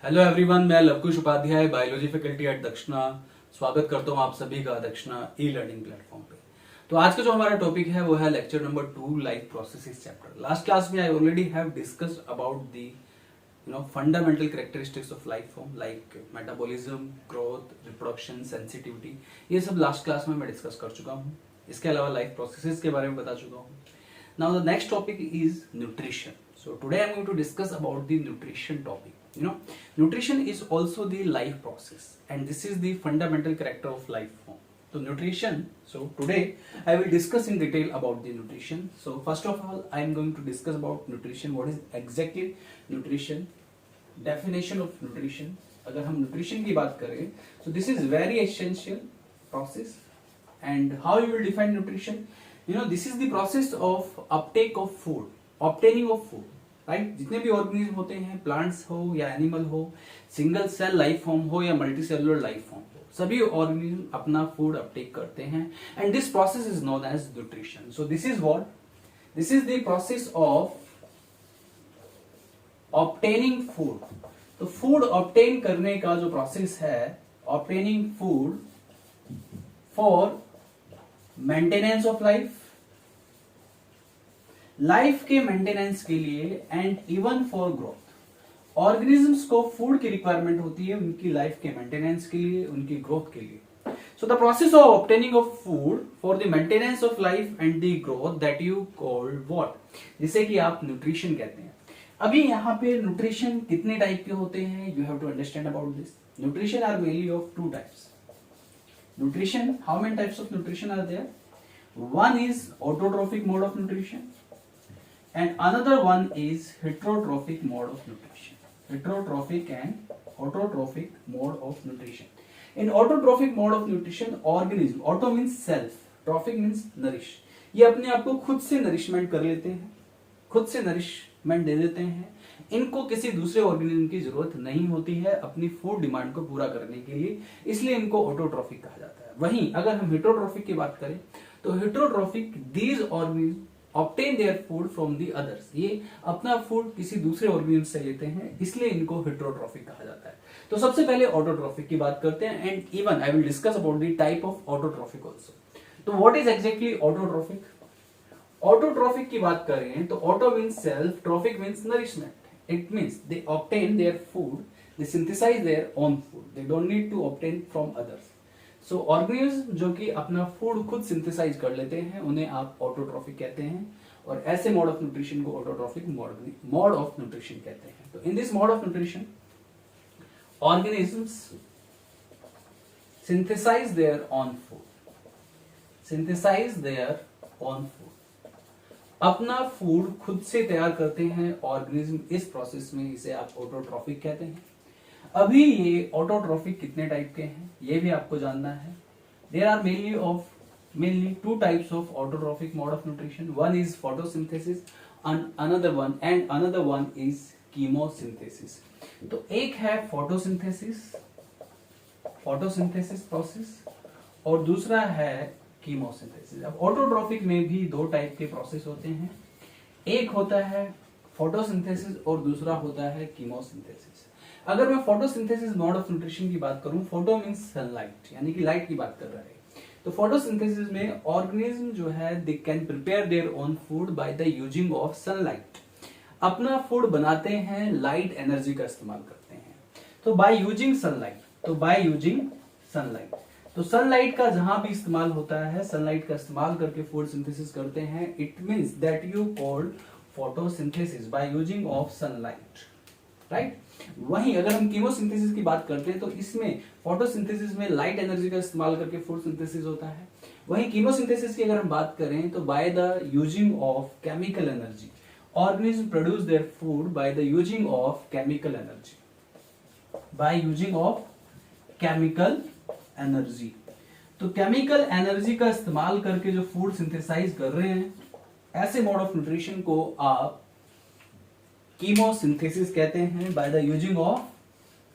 Hello everyone, मैं Lavkush Upadhyay biology faculty at Dakshina स्वागत करता हूं आप सभी का दक्षिणा ई लर्निंग प्लेटफॉर्म पे। तो आज का जो हमारा टॉपिक है वो है lecture number 2 life processes chapter. Last class में I already have discussed about the fundamental characteristics of life form like metabolism, growth, reproduction, sensitivity. ये सब लास्ट क्लास में मैं डिस्कस कर चुका हूँ। इसके अलावा लाइफ प्रोसेसेस के बारे में बता चुका हूँ। Now the next topic is nutrition. So today I am going to discuss about the nutrition topic. Nutrition is also the life process and this is the fundamental character of life form. So nutrition, so today I will discuss in detail about the nutrition. So first of all I am going to discuss about nutrition. What is exactly nutrition? Definition of nutrition. अगर हम nutrition की बात करें, so this is very essential process. And how you will define nutrition? This is the process of uptake of food. Obtaining of food, right. जितने भी organism होते हैं, plants हो या एनिमल हो, सिंगल सेल लाइफ फॉर्म हो या multi cellular life form हो, सभी ऑर्गेनिज्म अपना फूड अपटेक करते हैं and this process is known as nutrition. So this is what, this is the process of obtaining food. तो फूड ऑब्टेन करने का जो प्रोसेस है, obtaining food for maintenance of life के मेंटेनेंस के लिए and even for growth. Organisms को food की रिक्वायरमेंट होती है उनकी लाइफ के मेंटेनेंस के लिए, उनकी ग्रोथ के लिए. So the process of obtaining of food for the maintenance of life and the growth that you called what, जिसे कि आप न्यूट्रिशन कहते हैं. अभी यहाँ पे न्यूट्रिशन कितने टाइप के होते हैं, you have to understand about this. Nutrition are mainly of two types. Nutrition, how many types of nutrition are there? One is autotrophic mode of nutrition and another one is heterotrophic mode of nutrition. Heterotrophic and autotrophic mode of nutrition. In autotrophic mode of nutrition, organism, auto means self, trophic means nourish, ये अपने आप को खुद से nourishment कर लेते हैं, खुद से नरिशमेंट दे देते हैं. इनको किसी दूसरे ऑर्गेनिज्म की जरूरत नहीं होती है अपनी फूड डिमांड को पूरा करने के लिए, इसलिए इनको ऑटोट्रोफिक कहा जाता है. वहीं अगर हम हेटरोट्रोफिक की बात करें तो heterotrophic, these organism obtain their food from the others. ये अपना फूड किसी दूसरे ऑर्गेनिज्म से लेते हैं, इसलिए इनको हेटरोट्रोफिक कहा जाता है. तो सबसे पहले ऑटोट्रोफिक की बात करते हैं and even I will discuss about the type of autotrophic also. तो what is exactly autotrophic? Autotrophic की बात करें तो auto means self, trophic means nourishment. It means they obtain their food, they synthesize their own food, they don't need to obtain from others. So organism जो कि अपना food खुद synthesise कर लेते हैं उन्हें आप ऑटोट्रोफिक कहते हैं, और ऐसे मोड ऑफ न्यूट्रिशन को ऑटोट्रोफिक मोड ऑफ न्यूट्रिशन कहते हैं. तो in this mode of nutrition organisms synthesize their own food, synthesize their own food, अपना फूड खुद से तैयार करते हैं ऑर्गेनिज्म. इस प्रोसेस में इसे आप ऑटोट्रोफिक कहते हैं. अभी ये ऑटोट्रोफिक कितने टाइप के हैं ये भी आपको जानना है. There are mainly two types of autotrophic mode of nutrition. One is photosynthesis and another one is chemosynthesis. तो एक है photosynthesis प्रोसेस और दूसरा है chemosynthesis. अब ऑटोट्रोफिक में भी दो टाइप के प्रोसेस होते हैं, एक होता है फोटोसिंथेसिस और दूसरा होता है कीमोसिंथेसिस. अगर मैं फोटोसिंथेसिस मोड ऑफ न्यूट्रिशन की बात करूं, फोटो मींस सनलाइट, यानी कि लाइट की बात कर रहे हैं. तो फोटोसिंथेसिस में ऑर्गेनिज्म जो है they can prepare their own food by the using of sunlight. अपना फूड बनाते हैं, लाइट एनर्जी का इस्तेमाल करते हैं. तो बाय यूजिंग सनलाइट, तो सनलाइट का जहां भी इस्तेमाल होता है, सनलाइट का इस्तेमाल करके फूड सिंथेसिस करते हैं. It means that you called photosynthesis by using of sunlight, right. वहीं अगर हम कीमोसिंथेसिस की बात करते हैं तो इसमें फोटोसिंथेसिस में लाइट एनर्जी का इस्तेमाल करके फूड सिंथेसिस होता है. वहीं कीमोसिंथेसिस की अगर हम बात करें तो bye the using of chemical energy, organism produce their food by the using of chemical energy, by using of chemical energy. तो केमिकल एनर्जी का इस्तेमाल करके जो फूड सिंथेसाइज कर रहे हैं, ऐसे मोड ऑफ न्यूट्रिशन को आप कीमोसिंथेसिस कहते हैं bye the using of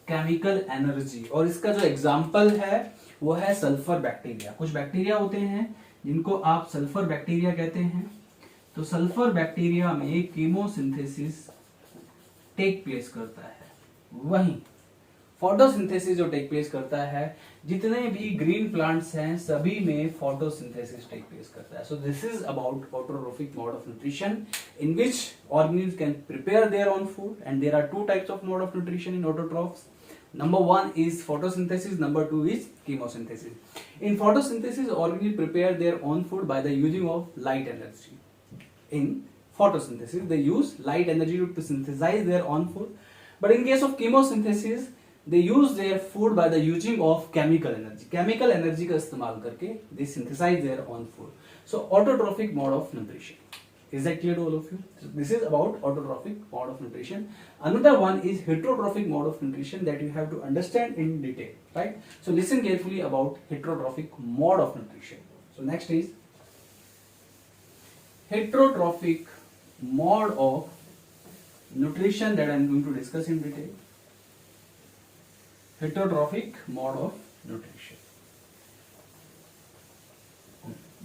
chemical energy. और इसका जो एग्जांपल है वो है सल्फर बैक्टीरिया. कुछ बैक्टीरिया होते हैं जिनको आप सल्फर बैक्टीरिया कहते हैं. तो सल्फर बैक्टीरिया में कीमोसिंथेसिस टेक प्लेस करता है. वहीं फोटोसिंथेसिस जो टेक प्लेस करता है, जितने भी ग्रीन प्लांट्स हैं सभी में फोटोसिंथेसिस टेक प्लेस करता है. So this is about autotrophic mode of nutrition in which organism can prepare their own food, and there are two types of mode of nutrition in autotrophs. Number one is photosynthesis, number two is chemosynthesis. In photosynthesis, organisms prepare their own food by the using of light energy. In photosynthesis, they use light energy to synthesize their own food. But in case of chemosynthesis, they use their food by the using of chemical energy. Chemical energy का इस्तेमाल करके they synthesize their own food. So autotrophic mode of nutrition. Is that clear to all of you? So this is about autotrophic mode of nutrition. Another one is heterotrophic mode of nutrition that you have to understand in detail, right? So listen carefully about heterotrophic mode of nutrition. So next is heterotrophic mode of nutrition that I am going to discuss in detail. Heterotrophic mode of nutrition.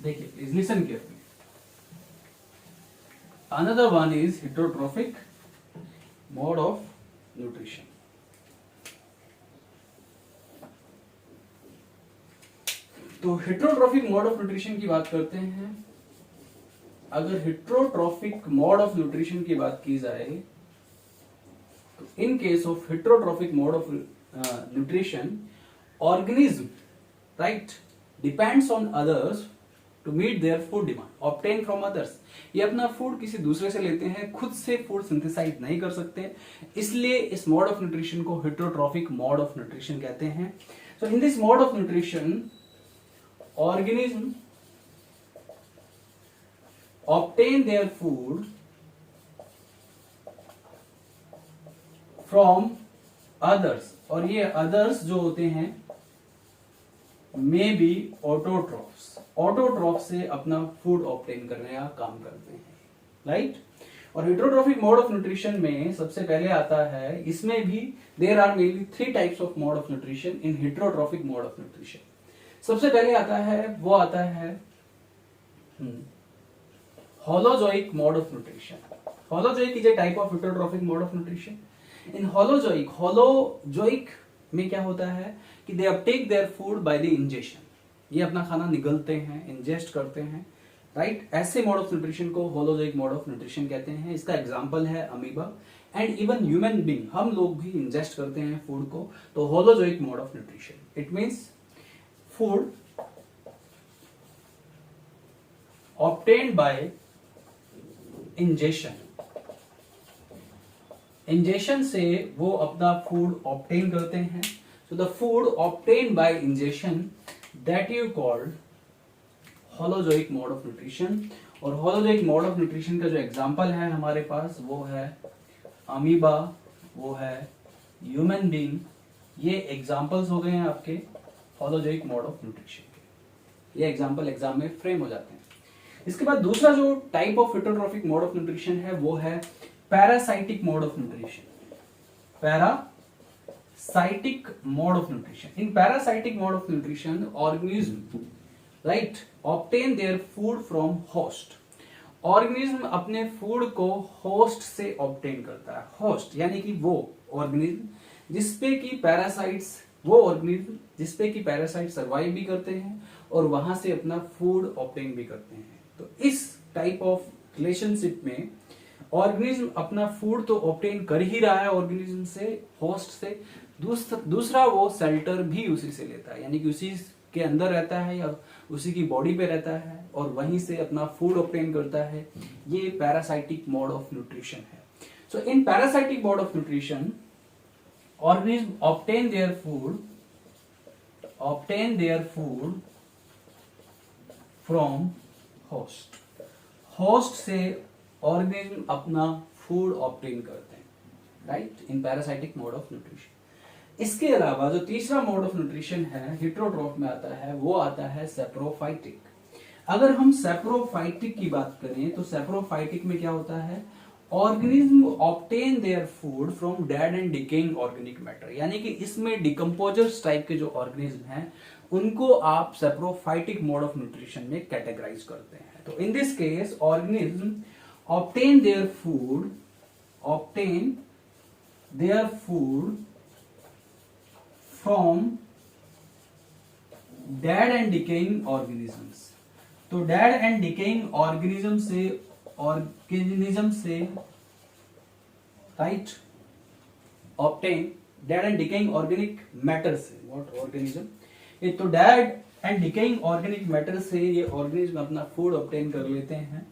देखिए, please listen carefully. Another one is heterotrophic mode of nutrition. तो heterotrophic mode of nutrition की बात करते हैं. अगर heterotrophic mode of nutrition की बात की जाए तो in case of heterotrophic mode of nutrition, organism, right, depends on others to meet their food demand obtained from others. ये अपना फूड किसी दूसरे से लेते हैं, खुद से फूड सिंथेसाइज नहीं कर सकते, इसलिए इस मोड ऑफ न्यूट्रिशन को हेटरोट्रॉफिक मोड ऑफ न्यूट्रिशन कहते हैं. So in this mode of nutrition organism obtain their food from others, और ये others जो होते हैं मे बी ऑटोट्रॉफ्स. ऑटोट्रॉफ से अपना फूड ऑब्टेन करने का काम करते हैं, राइट. और हेटरोट्रॉफिक मोड ऑफ न्यूट्रिशन में सबसे पहले आता है, इसमें भी there are mainly three types of mode of nutrition in heterotrophic mode of nutrition. सबसे पहले आता है, वो आता है holozoic mode of nutrition. Holozoic is a type of heterotrophic mode of nutrition. In holozoic में क्या होता है कि they uptake their food by the ingestion. ये अपना खाना निगलते हैं, इंजेस्ट करते हैं, राइट. ऐसे मोड ऑफ न्यूट्रिशन को होलोजोइक मोड ऑफ न्यूट्रिशन कहते हैं. इसका एग्जांपल है amoeba and even human being. हम लोग भी इंजेस्ट करते हैं फूड को, तो holozoic mode of nutrition. It means food obtained by ingestion. Ingestion से वो अपना फूड ऑब्टेन करते हैं. So the food obtained by ingestion that you called holozoic mode of nutrition. और holozoic mode of nutrition का जो एग्जाम्पल है हमारे पास वो है अमीबा, वो है ह्यूमन बीइंग. ये एग्जाम्पल्स हो गए हैं आपके holozoic mode of nutrition के. ये एग्जाम्पल एग्जाम में फ्रेम हो जाते हैं. इसके बाद दूसरा जो type of heterotrophic mode of nutrition है वो है parasitic mode of nutrition. Parasitic mode of nutrition. In parasitic mode of nutrition, organism, right, obtain their food from host. Organism अपने फूड को होस्ट से ऑब्टेन करता है. होस्ट यानी कि वो ऑर्गेनिज्म जिसपे की पैरासाइट्स, वो ऑर्गेनिज्म जिसपे की पैरासाइट सर्वाइव भी करते हैं और वहां से अपना फूड ऑब्टेन भी करते हैं. तो इस टाइप ऑफ रिलेशनशिप में ऑर्गेनिज्म अपना फूड तो ऑब्टेन कर ही रहा है ऑर्गेनिज्म से, होस्ट से. दूसरा वो शेल्टर भी उसी से लेता है, यानी कि उसी के अंदर रहता है या उसी की बॉडी पे रहता है और वहीं से अपना फूड ऑब्टेन करता है. ये पैरासाइटिक मोड ऑफ न्यूट्रिशन है. So in parasitic mode of nutrition organism obtain their food from host. Host से ऑर्गेनिज्म अपना फूड ऑब्टेन करते हैं, right, in parasitic mode of nutrition. इसके अलावा जो तीसरा मोड ऑफ न्यूट्रिशन है हेटरोट्रॉफ में आता है, वो आता है सेप्रोफाइटिक. अगर हम सेप्रोफाइटिक की बात करें तो सेप्रोफाइटिक में क्या होता है, organism obtain their food from dead and decaying organic matter. यानी कि इसमें डिकम्पोजर्स टाइप के जो ऑर्गेनिज्म हैं उनको आप सेप्रोफाइटिक मोड ऑफ न्यूट्रिशन में कैटेगराइज करते हैं. तो in this case organism obtain their food from dead and decaying organisms. तो डेड एंड डिकेइंग ऑर्गेनिज्म से right obtain dead and decaying organic matter से, व्हाट ऑर्गेनिज्म, ये तो dead and decaying organic matter से ये ऑर्गेनिज्म अपना food obtain कर लेते हैं।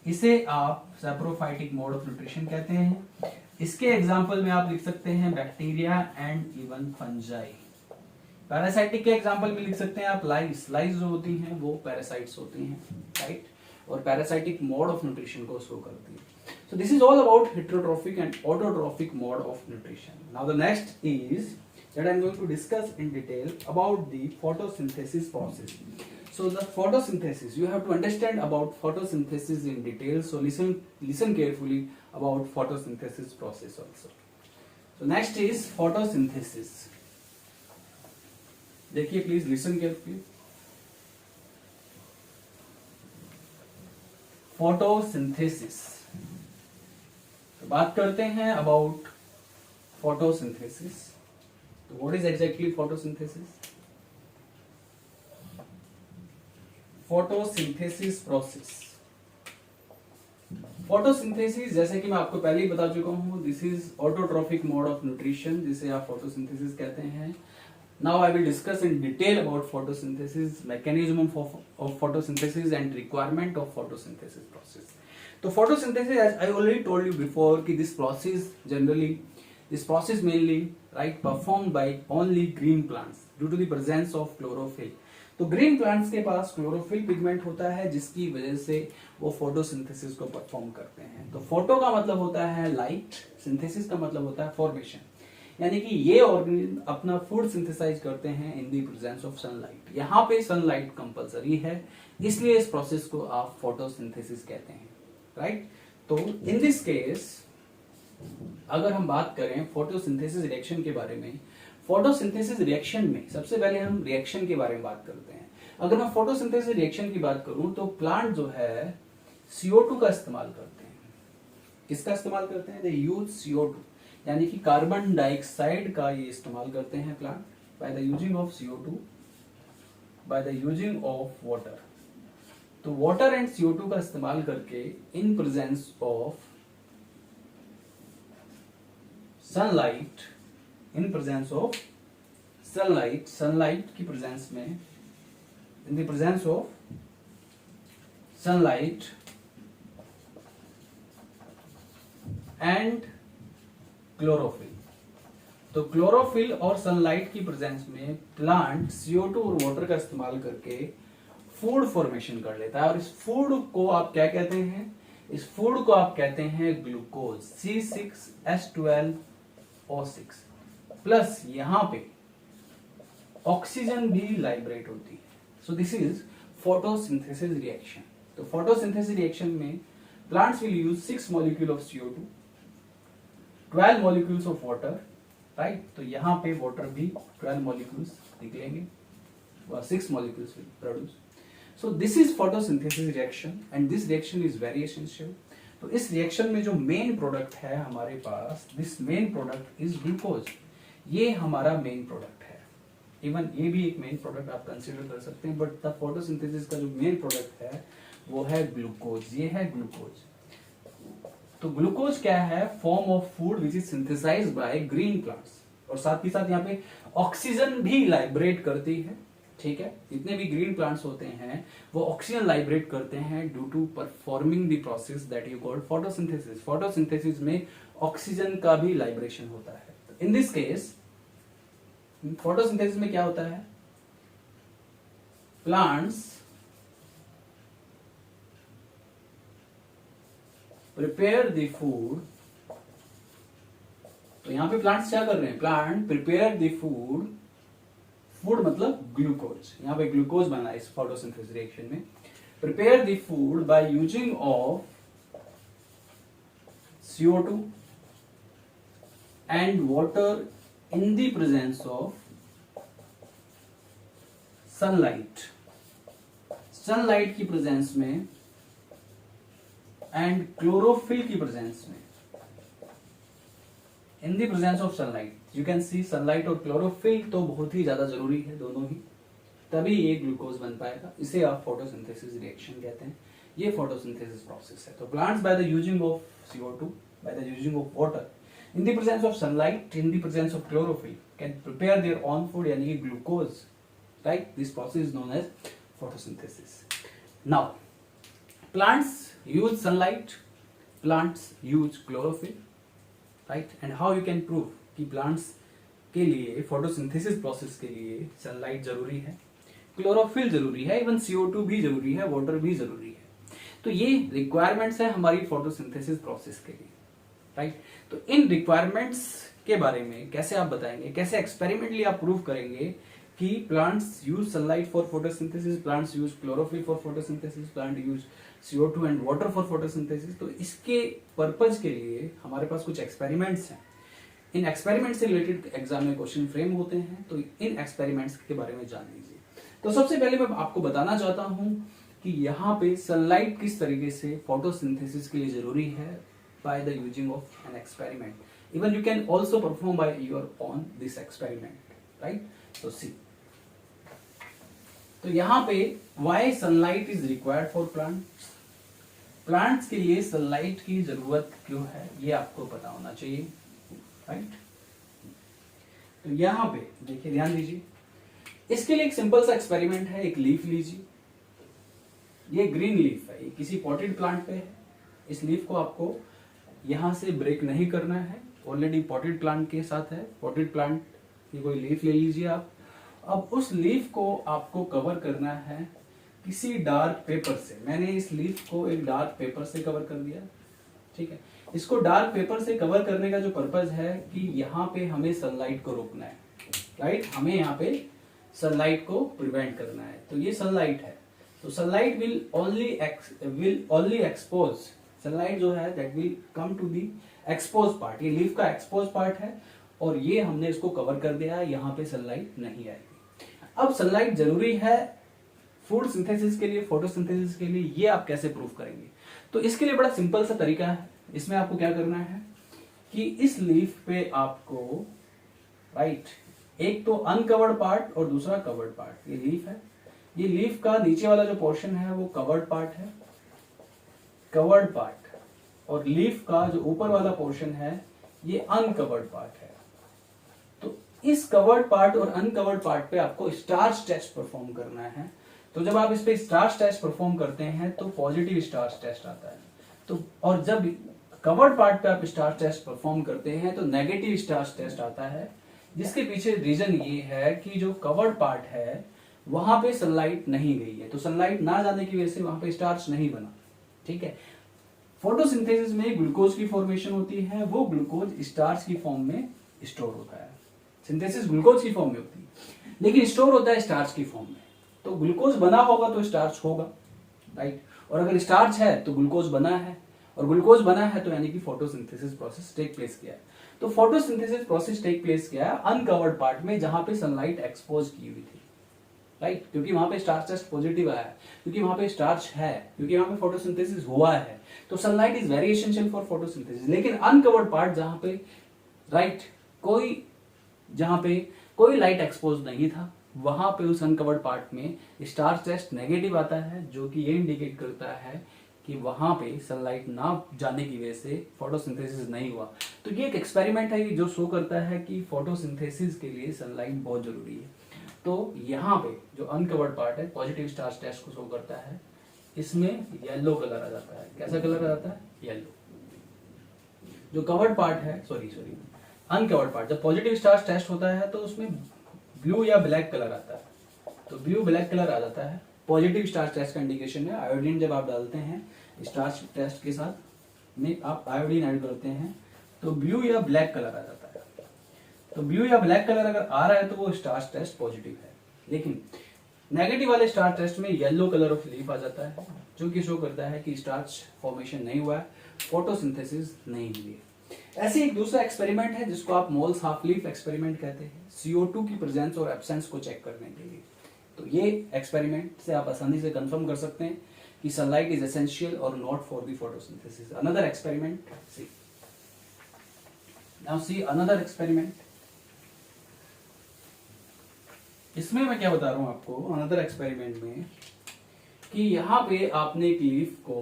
इसे आप सैप्रोफाइटिक मोड ऑफ न्यूट्रिशन कहते हैं। इसके एग्जांपल में आप लिख सकते हैं bacteria and even fungi. Parasitic के एग्जांपल में लिख सकते हैं आप लाइस जो होती हैं वो पैरासाइट्स होती हैं, राइट, और पैरासाइटिक मोड ऑफ न्यूट्रिशन को शो करती है। So this is all about heterotrophic and autotrophic mode of nutrition. Now the next is that I am going to discuss in detail about the photosynthesis process. So the photosynthesis, you have to understand about photosynthesis in detail. So listen carefully about photosynthesis process also. So next is photosynthesis. देखिए please listen carefully. Photosynthesis. तो बात करते हैं about photosynthesis. तो what is exactly photosynthesis? Photosynthesis process. Photosynthesis जैसे कि मैं आपको पहले ही बता चुका हूं, this is autotrophic mode of nutrition, जिसे आप फोटोसिंथेसिस कहते हैं। Now I will discuss in detail about photosynthesis, mechanism of photosynthesis and requirement of photosynthesis process. तो photosynthesis, as I already told you before, कि this process mainly right performed by only green plants due to the presence of chlorophyll। तो green plants के पास chlorophyll pigment होता है जिसकी वजह से वो फोटोसिंथेसिस को परफॉर्म करते हैं। तो फोटो का मतलब होता है लाइट, सिंथेसिस का मतलब होता है फॉर्मेशन, यानी कि ये ऑर्गेनिज्म अपना फूड सिंथेसाइज करते हैं इन द प्रेजेंस ऑफ सनलाइट। यहाँ पे सनलाइट कंपलसरी है, इसलिए इस प्रोसेस को आप फोटोसिंथेसिस कहते हैं, राइट। तो इन दिस केस अगर हम बात करें फोटोसिंथेसिस रिएक्शन के बारे में, फोटोसिंथेसिस रिएक्शन में सबसे पहले हम रिएक्शन के बारे में बात करते हैं। अगर मैं फोटोसिंथेसिस रिएक्शन की बात करूं तो प्लांट जो है CO2 का इस्तेमाल करते हैं। किसका इस्तेमाल करते हैं? दे यूज CO2, यानी कि कार्बन डाइऑक्साइड का ये इस्तेमाल करते हैं plant by the using of CO2, by the using of water. तो वाटर एंड CO2 का इस्तेमाल करके in presence of sunlight, sunlight की प्रेजेंस में, इन the presence of sunlight and chlorophyll. तो क्लोरोफिल और सनलाइट की प्रेजेंस में प्लांट CO2 और वाटर का इस्तेमाल करके फूड फॉर्मेशन कर लेता है। और इस फूड को आप क्या कहते हैं? इस फूड को आप कहते हैं ग्लूकोज, C6H12O6 प्लस यहां पे ऑक्सीजन भी लाइब्रेट होती है। So this is photosynthesis reaction. तो फोटोसिंथेसिस रिएक्शन में plants will use 6 molecule of CO2, 12 molecules of water, right. तो यहां पे वाटर भी 12 मॉलिक्यूल्स निकलेंगे और 6 molecules will produce. So this is photosynthesis reaction and this reaction is very essential। तो इस रिएक्शन में जो मेन प्रोडक्ट है हमारे पास, this main product is glucose. ये हमारा मेन प्रोडक्ट है। इवन ये भी एक मेन प्रोडक्ट आप कंसीडर कर सकते हैं, बट द फोटोसिंथेसिस का जो मेन प्रोडक्ट है वो है ग्लूकोज। ये है ग्लूकोज। तो ग्लूकोज क्या है? Form of food which is synthesized by green plants, और साथ ही साथ यहाँ पे ऑक्सीजन भी लाइब्रेट करती है, ठीक है। जितने भी ग्रीन प्लांट्स होते हैं वो ऑक्सीजन लाइब्रेट करते हैं due to performing the process that you called photosynthesis. Photosynthesis में ऑक्सीजन का भी लाइब्रेशन होता है। इन दिस केस फोटोसिंथेसिस में क्या होता है? Plants prepare the food. तो यहां पे प्लांट्स क्या कर रहे हैं? Plant prepare the food, food मतलब ग्लूकोज, यहां पे ग्लूकोज बना है इस फोटोसिंथेसिस रिएक्शन में। Prepare the food by using of CO2 and water in the presence of sunlight, sunlight की प्रेजेंस में एंड क्लोरोफिल की प्रेजेंस में। इन the presence of sunlight you can C sunlight और क्लोरोफिल तो बहुत ही ज्यादा जरूरी है दोनों ही, तभी ये ग्लूकोज बन पाएगा। इसे आप फोटोसिंथेसिस रिएक्शन कहते हैं। ये फोटोसिंथेसिस प्रोसेस है। तो plants by the using of CO2 by the using of water in the presence of sunlight in the presence of chlorophyll can prepare their own food यानी कि glucose, right. This process is known as photosynthesis. Now plants use sunlight, plants use chlorophyll, right? And how you can prove कि plants के लिए photosynthesis process के लिए sunlight जरूरी है, chlorophyll जरूरी है, इवन CO2 भी जरूरी है, वाटर भी जरूरी है। तो ये रिक्वायरमेंट्स है हमारी फोटोसिंथेसिस प्रोसेस के लिए, राइट। तो इन रिक्वायरमेंट्स के बारे में कैसे आप बताएंगे, कैसे एक्सपेरिमेंटली आप प्रूव करेंगे कि plants use sunlight for photosynthesis, plants use chlorophyll for photosynthesis, plant use CO2 and water for photosynthesis. तो इसके पर्पज के लिए हमारे पास कुछ एक्सपेरिमेंट्स हैं। इन एक्सपेरिमेंट से रिलेटेड एग्जाम में क्वेश्चन फ्रेम होते हैं, तो इन एक्सपेरिमेंट्स के बारे में जान लीजिए। तो सबसे पहले मैं आपको बताना चाहता हूं कि यहाँ पे सनलाइट किस तरीके से फोटोसिंथेसिस के लिए जरूरी है by the using of an experiment. Even you can also perform by your own this experiment, right. तो सी, तो यहाँ पे why sunlight is required for plants, plants के लिए सनलाइट की जरूरत क्यों है ये आपको पता होना चाहिए, राइट। तो यहाँ पे देखिए, ध्यान दीजिए, इसके लिए एक सिंपल सा एक्सपेरिमेंट है। एक लीफ लीजिए, ये ग्रीन लीफ है, ये किसी पॉटेड प्लांट पे है। इस लीफ को आपको यहां से ब्रेक नहीं करना है, ऑलरेडी पॉटेड प्लांट के साथ है। पॉटेड प्लांट की कोई लीफ ले लीजिए आप। अब उस लीफ को आपको कवर करना है किसी डार्क पेपर से। मैंने इस लीफ को एक डार्क पेपर से कवर कर दिया, ठीक है। इसको डार्क पेपर से कवर करने का जो पर्पज है कि यहाँ पे हमें सनलाइट को रोकना है, राइट। हमें यहाँ पे सनलाइट को प्रिवेंट करना है। तो ये सनलाइट है, तो sunlight will only expose, sunlight जो है that will come to the expose part. ये लीफ का एक्सपोज पार्ट है और ये हमने इसको कवर कर दिया है, यहाँ पे सनलाइट नहीं आएगी। अब सनलाइट जरूरी है फूड सिंथेसिस के लिए, फोटोसिंथेसिस के लिए, ये आप कैसे प्रूव करेंगे? तो इसके लिए बड़ा सिंपल सा तरीका है। इसमें आपको क्या करना है कि इस लीफ पे आपको, राइट, एक तो अनकवर्ड पार्ट और दूसरा कवर्ड पार्ट। ये लीफ है, ये लीफ का नीचे वाला जो पोर्शन है वो कवर्ड पार्ट है, कवर्ड पार्ट, और लीफ का जो ऊपर वाला पोर्शन है ये अनकवर्ड पार्ट है। तो इस कवर्ड पार्ट और अनकवर्ड पार्ट पे आपको स्टार्च टेस्ट परफॉर्म करना है। तो जब आप इस पे स्टार्च टेस्ट परफॉर्म करते हैं तो पॉजिटिव स्टार्च टेस्ट आता है। तो और जब कवर्ड पार्ट पे आप स्टार्च टेस्ट परफॉर्म करते हैं तो नेगेटिव स्टार्च टेस्ट आता है, जिसके पीछे रीजन ये है कि जो कवर्ड पार्ट है वहां पे सनलाइट नहीं गई है, तो सनलाइट ना जाने की वजह से वहां पे स्टार्च नहीं बना, ठीक है। फोटोसिंथेसिस में ग्लूकोज की फॉर्मेशन होती है, वो ग्लूकोज स्टार्च की फॉर्म में स्टोर होता है। सिंथेसिस ग्लूकोज की फॉर्म में होती है लेकिन स्टोर होता है स्टार्च की फॉर्म में। तो ग्लूकोज बना होगा तो स्टार्च होगा, राइट। और अगर स्टार्च है तो ग्लूकोज बना है, और ग्लूकोज बना है तो यानी कि फोटोसिंथेसिस प्रोसेस टेक प्लेस किया है। तो फोटोसिंथेसिस प्रोसेस टेक प्लेस किया है अनकवर्ड पार्ट में जहां पे सनलाइट एक्सपोज की हुई थी, राइट। क्योंकि वहां पे स्टार्च टेस्ट पॉजिटिव आया है, क्योंकि वहां पे स्टार्च है, क्योंकि वहां पे फोटोसिंथेसिस हुआ है। तो sunlight is very essential for photosynthesis. लेकिन अनकवर्ड पार्ट जहां पे, राइट, जहां पे कोई लाइट एक्सपोज नहीं था, वहां पे उस अनकवर्ड पार्ट में स्टार्च टेस्ट नेगेटिव आता है, जो कि ये इंडिकेट करता है कि वहां पे सनलाइट ना जाने की वजह से फोटोसिंथेसिस नहीं हुआ। तो ये एक एक्सपेरिमेंट है जो शो करता है कि फोटोसिंथेसिस के लिए सनलाइट बहुत जरूरी है। तो यहाँ पे जो अनकवर्ड पार्ट है पॉजिटिव स्टार्च टेस्ट को शो करता है, इसमें येलो कलर आ जाता है। कैसा कलर आ जाता है? येलो। जो कवर्ड पार्ट है, सॉरी अनकवर्ड पार्ट, जब पॉजिटिव स्टार्च टेस्ट होता है तो उसमें ब्लू या ब्लैक कलर आता है। तो ब्लू ब्लैक कलर आ जाता है, पॉजिटिव स्टार्च टेस्ट का इंडिकेशन है। आयोडीन जब आप डालते हैं स्टार्च टेस्ट के साथ में, आप आयोडीन ऐड करते हैं तो ब्लू या ब्लैक कलर आ जाता है। तो ब्लू या ब्लैक कलर अगर आ रहा है तो वो स्टार्च टेस्ट पॉजिटिव है। लेकिन नेगेटिव वाले स्टार्च टेस्ट में येलो कलर ऑफ लीफ आ जाता है, जो कि शो करता है कि स्टार्च फॉर्मेशन नहीं हुआ है, फोटोसिंथेसिस नहीं हुई है। ऐसे एक दूसरा एक्सपेरिमेंट है जिसको आप मोल्स हाफ लीफ एक्सपेरिमेंट कहते हैं, CO2 की प्रेजेंस और एब्सेंस को चेक करने के लिए। तो ये एक्सपेरिमेंट से आप आसानी से कंफर्म कर सकते हैं कि सनलाइट इज एसेंशियल और not for the photosynthesis. Another experiment, see, now see another experiment. इसमें मैं क्या बता रहा हूं आपको अनदर एक्सपेरिमेंट में कि यहां पे आपने एक लीफ को,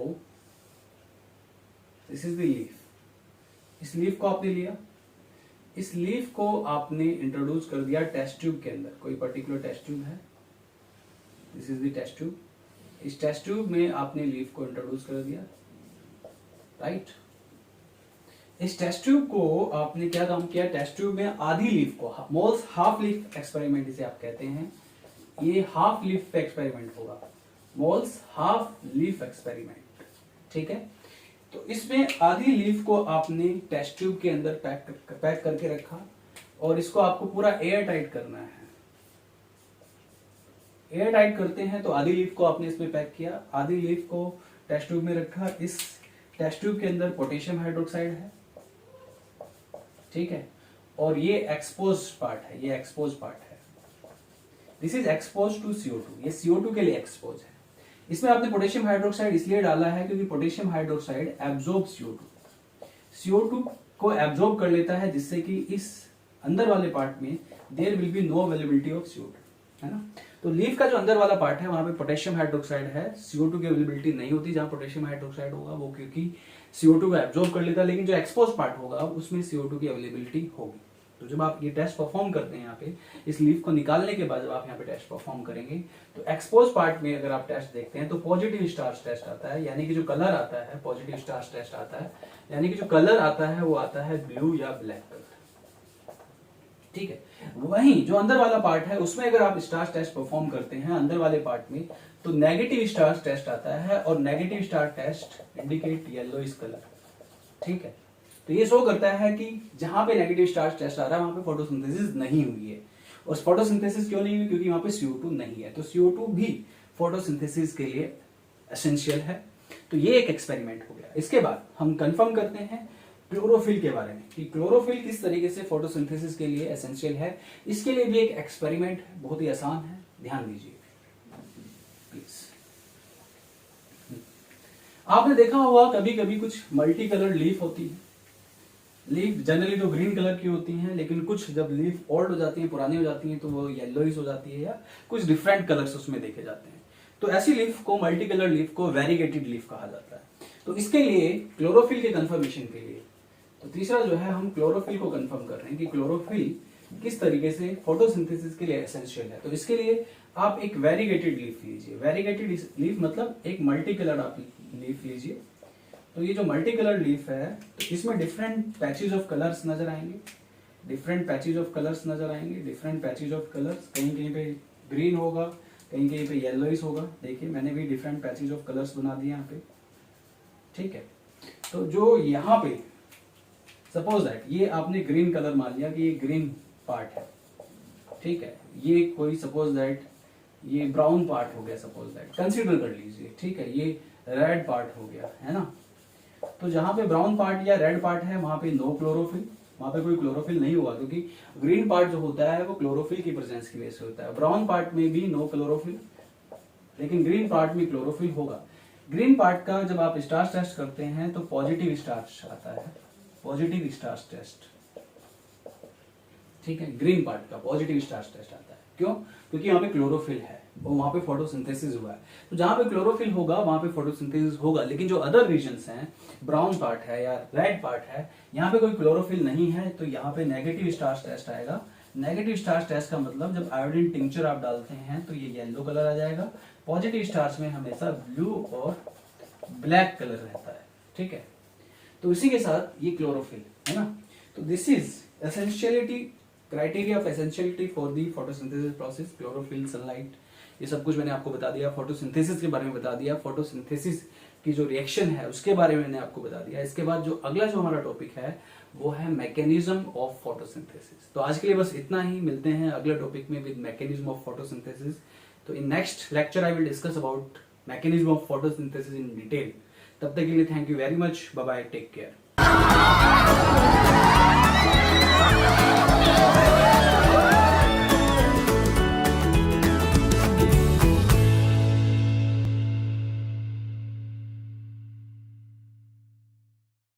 दिस इज द लीफ, इस लीफ को आपने लिया, इस लीफ को आपने इंट्रोड्यूस कर दिया टेस्ट ट्यूब के अंदर। कोई पर्टिकुलर टेस्ट ट्यूब है, this is the test tube. इस टेस्ट ट्यूब में आपने लीफ को इंट्रोड्यूस कर दिया, राइट। इस टेस्ट ट्यूब को आपने क्या काम किया, टेस्ट ट्यूब में आधी लीफ को, मोल्स हाफ लीफ एक्सपेरिमेंट इसे आप कहते हैं, ये हाफ लीफ पे एक्सपेरिमेंट होगा, मोल्स हाफ लीफ एक्सपेरिमेंट, ठीक है। तो इसमें आधी लीफ को आपने टेस्ट ट्यूब के अंदर पैक करके रखा और इसको आपको पूरा एयर टाइट करना है। एयर टाइट करते हैं तो आधी लीफ को आपने इसमें पैक किया, आधी लीफ को टेस्ट ट्यूब में रखा। इस टेस्ट ट्यूब के अंदर पोटेशियम हाइड्रोक्साइड है, ठीक है, और ये एक्सपोज पार्ट है, ये एक्सपोज पार्ट है, this is expose to CO2, ये CO2 के लिए एक्सपोज है। इसमें आपने पोटेशियम हाइड्रोक्साइड इसलिए डाला है क्योंकि पोटेशियम हाइड्रोक्साइड एब्जॉर्ब CO2 को एब्जॉर्ब कर लेता है, जिससे कि इस अंदर वाले पार्ट में there will be no availability of CO2, है ना। तो लीफ का जो अंदर वाला पार्ट है वहां पे पोटेशियम हाइड्रोक्साइड है, CO2 की अवेलेबिलिटी नहीं होती। जहां पोटेशियम हाइड्रोक्साइड होगा वो क्योंकि CO2 को एब्जॉर्ब कर लेता है, लेकिन जो एक्सपोज पार्ट होगा उसमें CO2 की अवेलेबिलिटी होगी। तो जब आप ये टेस्ट परफॉर्म करते हैं यहाँ पे, इस लीफ को निकालने के बाद जब आप यहाँ पे टेस्ट परफॉर्म करेंगे तो एक्सपोज पार्ट में अगर आप टेस्ट देखते हैं तो पॉजिटिव स्टार्च टेस्ट आता है, यानी कि जो कलर आता है पॉजिटिव स्टार्च टेस्ट आता है, यानी कि जो कलर आता है वो आता है ब्लू या ब्लैक कलर, ठीक है। वहीं जो अंदर वाला पार्ट है उसमें अगर आप स्टार्च टेस्ट परफॉर्म करते हैं अंदर वाले पार्ट में तो नेगेटिव स्टार्च टेस्ट आता है और negative starch test indicate yellowish colour, ठीक है। तो ये शो करता है कि जहां पे नेगेटिव स्टार्च टेस्ट आ रहा है वहां पे फोटोसिंथेसिस नहीं हुई है। और फोटोसिंथेसिस क्यों नहीं हुई, क्योंकि वहां पे CO2 नहीं है। तो CO2 भी फोटोसिंथेसिस के लिए एसेंशियल है। तो ये एक एक्सपेरिमेंट हो गया। इसके बाद हम कंफर्म करते हैं क्लोरोफिल के बारे में कि क्लोरोफिल किस तरीके से फोटोसिंथेसिस के लिए एसेंशियल है। इसके लिए भी एक एक्सपेरिमेंट है, बहुत ही आसान है, ध्यान दीजिए प्लीज। आपने देखा होगा कभी कभी कुछ मल्टी कलर्ड लीफ होती है। लीफ जनरली तो ग्रीन कलर की होती हैं, लेकिन कुछ जब लीफ ओल्ड हो जाती हैं, पुरानी हो जाती हैं, तो वो येलोइश हो जाती है या कुछ डिफरेंट कलर्स उसमें देखे जाते हैं। तो ऐसी लीफ को, मल्टी कलर लीफ को वेरीगेटेड लीफ कहा जाता है। तो इसके लिए क्लोरोफिल के कंफर्मेशन के लिए, तो तीसरा जो है हम क्लोरोफिल को कंफर्म कर रहे हैं कि क्लोरोफिल किस तरीके से फोटोसिंथेसिस के लिए एसेंशियल है। तो इसके लिए आप एक वेरीगेटेड लीफ लीजिए। वेरीगेटेड लीफ मतलब एक मल्टी कलर आप लीफ लीजिए। तो ये जो मल्टी कलर लीफ है तो इसमें डिफरेंट पैचेज ऑफ कलर्स नजर आएंगे, डिफरेंट पैचेज ऑफ कलर्स नजर आएंगे, डिफरेंट पैचेज ऑफ कलर्स, कहीं कहीं पे ग्रीन होगा, कहीं कहीं पे येलोइश होगा। देखिए मैंने भी डिफरेंट पैचेज ऑफ कलर्स बना दिए यहाँ पे, ठीक है। तो जो यहाँ पे सपोज दैट ये आपने ग्रीन कलर मान लिया कि ये ग्रीन पार्ट है, ठीक है। ये कोई सपोज दैट ये ब्राउन पार्ट हो गया, सपोज दैट कंसीडर कर लीजिए, ठीक है। ये रेड पार्ट हो गया, है ना। तो जहां पे ब्राउन पार्ट या रेड पार्ट है वहां पे नो क्लोरोफिल, वहां पे कोई क्लोरोफिल नहीं होगा, क्योंकि ग्रीन पार्ट जो होता है वो क्लोरोफिल की प्रेजेंस की वजह से होता है। ब्राउन पार्ट में भी नो क्लोरोफिल, लेकिन ग्रीन पार्ट में क्लोरोफिल होगा। ग्रीन पार्ट का जब आप स्टार्च टेस्ट करते हैं तो पॉजिटिव स्टार्च आता है, पॉजिटिव स्टार्च टेस्ट, ठीक है। ग्रीन पार्ट का पॉजिटिव स्टार्च टेस्ट आता है, क्यों? क्योंकि यहाँ पे क्लोरोफिल है और वहां पे फोटोसिंथेसिस हुआ है। तो जहां पे क्लोरोफिल होगा वहां पे फोटोसिंथेसिस होगा। लेकिन जो अदर रीजन्स हैं, ब्राउन पार्ट है या रेड पार्ट है, यहाँ पे कोई क्लोरोफिल नहीं है, तो यहाँ पे नेगेटिव स्टार्च टेस्ट आएगा। नेगेटिव स्टार्च टेस्ट का मतलब जब आयोडीन टिंचर आप डालते हैं तो ये येलो कलर आ जाएगा। पॉजिटिव स्टार्च में हमेशा ब्लू और ब्लैक कलर रहता है, ठीक है। तो इसी के साथ ये क्लोरोफिल है ना। तो this is essentiality, criteria of essentiality for the photosynthesis process, chlorophyll, sunlight, ये सब कुछ मैंने आपको बता दिया। फोटोसिंथेसिस के बारे में बता दिया, फोटोसिंथेसिस की जो रिएक्शन है उसके बारे में मैंने आपको बता दिया। इसके बाद जो अगला जो हमारा टॉपिक है वो है मैकेनिज्म ऑफ फोटोसिंथेसिस। तो आज के लिए बस इतना ही, मिलते हैं अगले टॉपिक में विद मैकेनिज्म ऑफ फोटोसिंथेसिस। तो in next lecture I will discuss about mechanism of photosynthesis in detail. तब तक के लिए thank you very much, bye bye, take care.